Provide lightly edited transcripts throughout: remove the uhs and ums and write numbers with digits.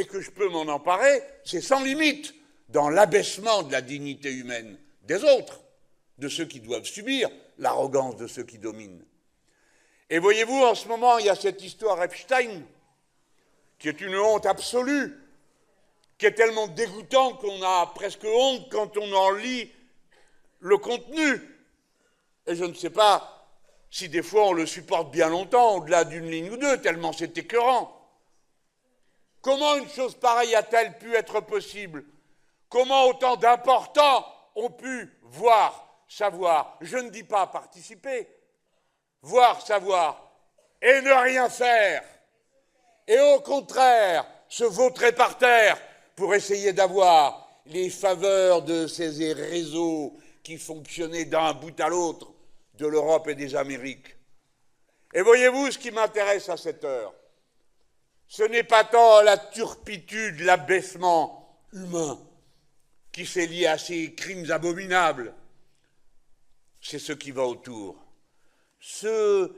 et que je peux m'en emparer, c'est sans limite, dans l'abaissement de la dignité humaine des autres, de ceux qui doivent subir l'arrogance de ceux qui dominent. Et voyez-vous, en ce moment, il y a cette histoire Epstein, qui est une honte absolue, qui est tellement dégoûtant qu'on a presque honte quand on en lit le contenu. Et je ne sais pas si des fois on le supporte bien longtemps, au-delà d'une ligne ou deux, tellement c'est écœurant. Comment une chose pareille a-t-elle pu être possible? Comment autant d'importants ont pu voir, savoir, je ne dis pas participer, voir, savoir, et ne rien faire, et au contraire se vautrer par terre pour essayer d'avoir les faveurs de ces réseaux qui fonctionnaient d'un bout à l'autre de l'Europe et des Amériques. Et voyez-vous, ce qui m'intéresse à cette heure, ce n'est pas tant la turpitude, l'abaissement humain qui s'est lié à ces crimes abominables, c'est ce qui va autour. Ceux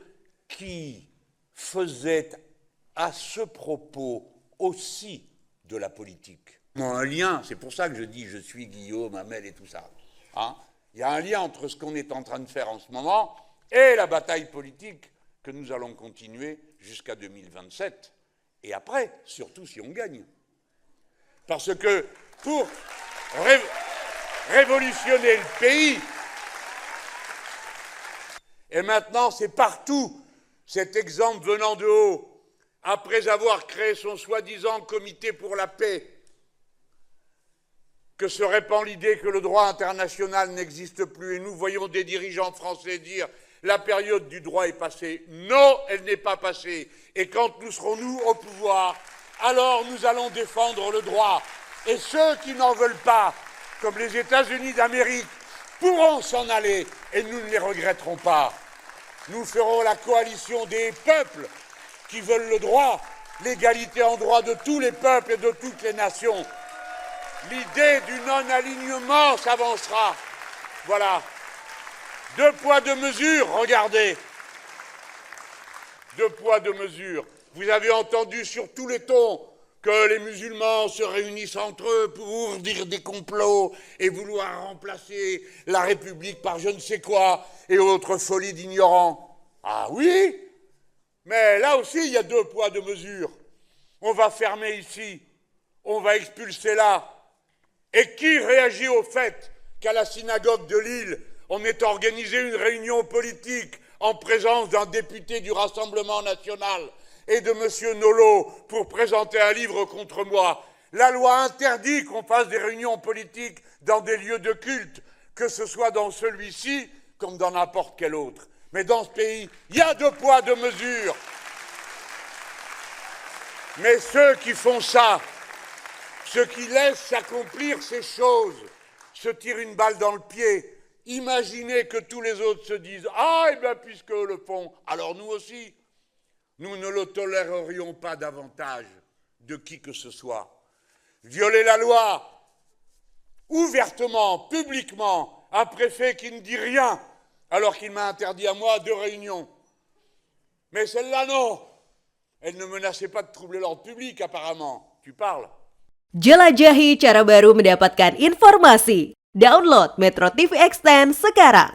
qui faisaient à ce propos aussi de la politique. Un lien, c'est pour ça que je dis je suis Guillaume, Hamel et tout ça. Hein? Il y a un lien entre ce qu'on est en train de faire en ce moment et la bataille politique que nous allons continuer jusqu'à 2027. Et après, surtout si on gagne. Parce que pour révolutionner le pays, et maintenant c'est partout cet exemple venant de haut, après avoir créé son soi-disant comité pour la paix, que se répand l'idée que le droit international n'existe plus, et nous voyons des dirigeants français dire la période du droit est passée. Non, elle n'est pas passée. Et quand nous serons, nous, au pouvoir, alors nous allons défendre le droit. Et ceux qui n'en veulent pas, comme les États-Unis d'Amérique, pourront s'en aller, et nous ne les regretterons pas. Nous ferons la coalition des peuples qui veulent le droit, l'égalité en droit de tous les peuples et de toutes les nations. L'idée du non-alignement s'avancera. Voilà. 2 poids, 2 mesures, regardez. 2 poids, 2 mesures. Vous avez entendu sur tous les tons que les musulmans se réunissent entre eux pour dire des complots et vouloir remplacer la République par je ne sais quoi et autres folies d'ignorants. Ah oui, mais là aussi il y a 2 poids, 2 mesures. On va fermer ici, on va expulser là. Et qui réagit au fait qu'à la synagogue de Lille, on ait organisé une réunion politique en présence d'un député du Rassemblement national et de M. Nolot pour présenter un livre contre moi? La loi interdit qu'on fasse des réunions politiques dans des lieux de culte, que ce soit dans celui-ci comme dans n'importe quel autre. Mais dans ce pays, il y a 2 poids, 2 mesures. Mais ceux qui font ça, ceux qui laissent s'accomplir ces choses, se tirent une balle dans le pied. Imaginez que tous les autres se disent « Ah, eh bien, puisqu'eux le font, alors nous aussi ». Nous ne le tolérerions pas davantage de qui que ce soit. Violer la loi, ouvertement, publiquement, un préfet qui ne dit rien, alors qu'il m'a interdit à moi 2 réunions. Mais celle-là, non. Elle ne menaçait pas de troubler l'ordre public, apparemment. Tu parles? Jelajahi cara baru mendapatkan informasi. Download Metro TV Extend sekarang.